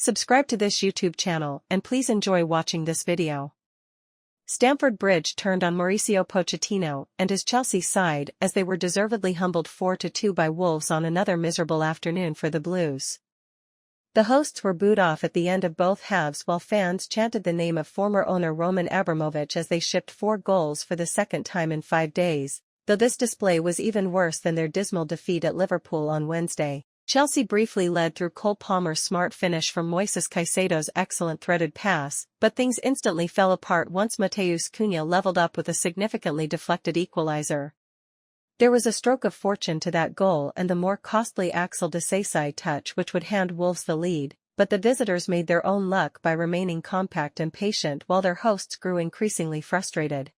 Subscribe to this YouTube channel and please enjoy watching this video. Stamford Bridge turned on Mauricio Pochettino and his Chelsea side as they were deservedly humbled 4-2 by Wolves on another miserable afternoon for the Blues. The hosts were booed off at the end of both halves while fans chanted the name of former owner Roman Abramovich as they shipped 4 goals for the second time in 5 days, though this display was even worse than their dismal defeat at Liverpool on Wednesday. Chelsea briefly led through Cole Palmer's smart finish from Matheus Caicedo's excellent threaded pass, but things instantly fell apart once Matheus Cunha leveled up with a significantly deflected equalizer. There was a stroke of fortune to that goal and the more costly Axel Disasi touch which would hand Wolves the lead, but the visitors made their own luck by remaining compact and patient while their hosts grew increasingly frustrated.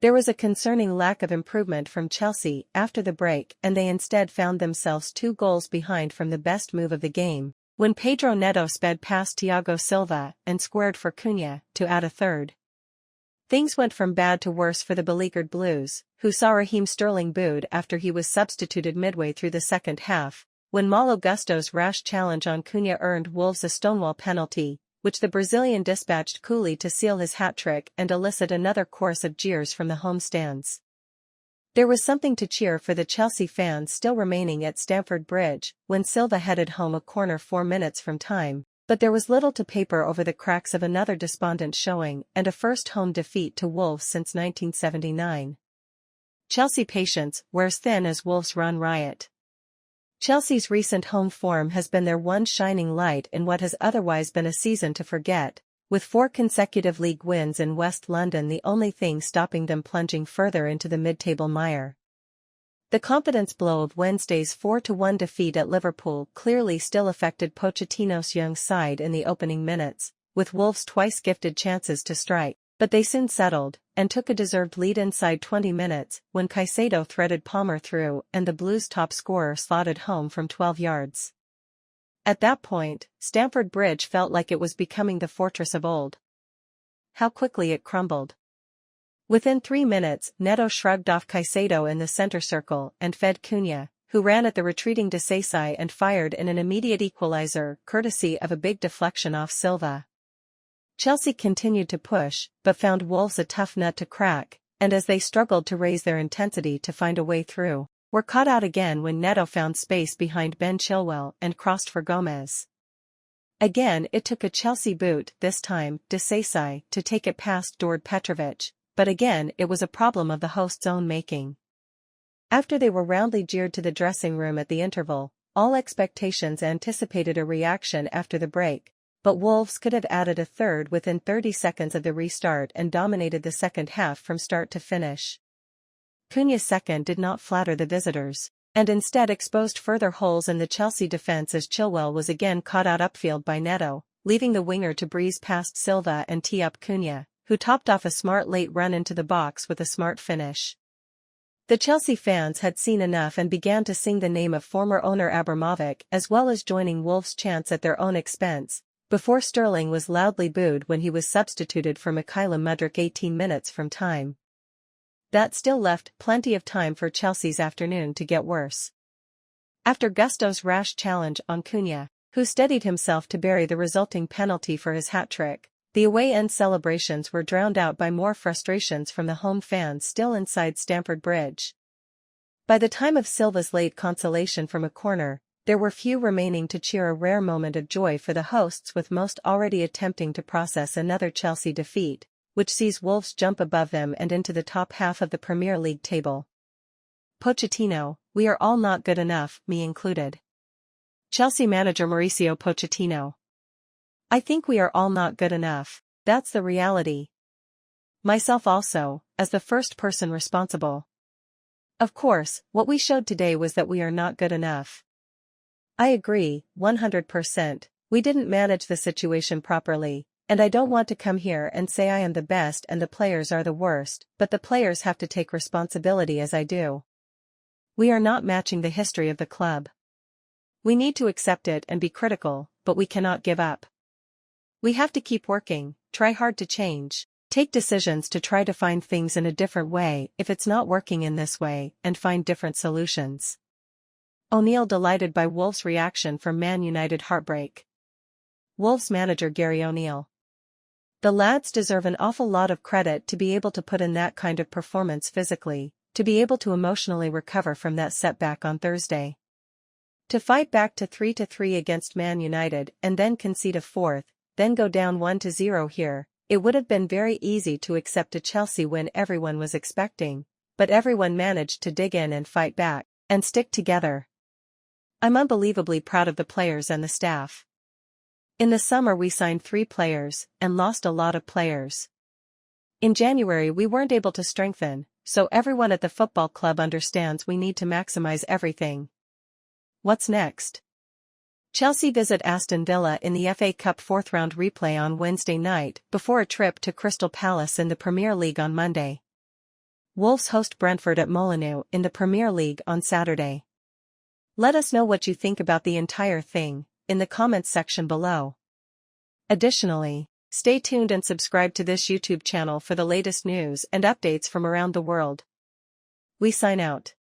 There was a concerning lack of improvement from Chelsea after the break and they instead found themselves 2 goals behind from the best move of the game, when Pedro Neto sped past Thiago Silva and squared for Cunha to add a third. Things went from bad to worse for the beleaguered Blues, who saw Raheem Sterling booed after he was substituted midway through the second half, when Malo Gusto's rash challenge on Cunha earned Wolves a stonewall penalty, which the Brazilian dispatched coolly to seal his hat-trick and elicit another chorus of jeers from the home stands. There was something to cheer for the Chelsea fans still remaining at Stamford Bridge when Silva headed home a corner 4 minutes from time, but there was little to paper over the cracks of another despondent showing and a first home defeat to Wolves since 1979. Chelsea patience wears thin as Wolves run riot. Chelsea's recent home form has been their one shining light in what has otherwise been a season to forget, with 4 consecutive league wins in West London the only thing stopping them plunging further into the mid-table mire. The confidence blow of Wednesday's 4-1 defeat at Liverpool clearly still affected Pochettino's young side in the opening minutes, with Wolves twice gifted chances to strike, but they soon settled, and took a deserved lead inside 20 minutes when Caicedo threaded Palmer through and the Blues' top scorer slotted home from 12 yards. At that point, Stamford Bridge felt like it was becoming the fortress of old. How quickly it crumbled. Within 3 minutes, Neto shrugged off Caicedo in the center circle and fed Cunha, who ran at the retreating Disasi and fired in an immediate equalizer courtesy of a big deflection off Silva. Chelsea continued to push, but found Wolves a tough nut to crack, and as they struggled to raise their intensity to find a way through, were caught out again when Neto found space behind Ben Chilwell and crossed for Gomez. Again it took a Chelsea boot, this time Disasi, to take it past Dord Petrovic, but again it was a problem of the hosts' own making. After they were roundly jeered to the dressing room at the interval, all expectations anticipated a reaction after the break, but Wolves could have added a third within 30 seconds of the restart and dominated the second half from start to finish. Cunha's second did not flatter the visitors, and instead exposed further holes in the Chelsea defense as Chilwell was again caught out upfield by Neto, leaving the winger to breeze past Silva and tee up Cunha, who topped off a smart late run into the box with a smart finish. The Chelsea fans had seen enough and began to sing the name of former owner Abramovich as well as joining Wolves' chants at their own expense, before Sterling was loudly booed when he was substituted for Mykhailo Mudryk 18 minutes from time. That still left plenty of time for Chelsea's afternoon to get worse. After Gusto's rash challenge on Cunha, who steadied himself to bury the resulting penalty for his hat-trick, the away-end celebrations were drowned out by more frustrations from the home fans still inside Stamford Bridge. By the time of Silva's late consolation from a corner, there were few remaining to cheer a rare moment of joy for the hosts, with most already attempting to process another Chelsea defeat, which sees Wolves jump above them and into the top half of the Premier League table. Pochettino, we are all not good enough, me included. Chelsea manager Mauricio Pochettino. I think we are all not good enough, that's the reality. Myself also, as the first person responsible. Of course, what we showed today was that we are not good enough. I agree, 100%, we didn't manage the situation properly, and I don't want to come here and say I am the best and the players are the worst, but the players have to take responsibility as I do. We are not matching the history of the club. We need to accept it and be critical, but we cannot give up. We have to keep working, try hard to change, take decisions to try to find things in a different way if it's not working in this way, and find different solutions. O'Neill delighted by Wolves' reaction from Man United heartbreak. Wolves manager Gary O'Neill. The lads deserve an awful lot of credit to be able to put in that kind of performance physically, to be able to emotionally recover from that setback on Thursday. To fight back to 3-3 against Man United and then concede a fourth, then go down 1-0 here, it would have been very easy to accept a Chelsea win everyone was expecting, but everyone managed to dig in and fight back, and stick together. I'm unbelievably proud of the players and the staff. In the summer we signed 3 players, and lost a lot of players. In January we weren't able to strengthen, so everyone at the football club understands we need to maximize everything. What's next? Chelsea visit Aston Villa in the FA Cup 4th round replay on Wednesday night before a trip to Crystal Palace in the Premier League on Monday. Wolves host Brentford at Molineux in the Premier League on Saturday. Let us know what you think about the entire thing in the comments section below. Additionally, stay tuned and subscribe to this YouTube channel for the latest news and updates from around the world. We sign out.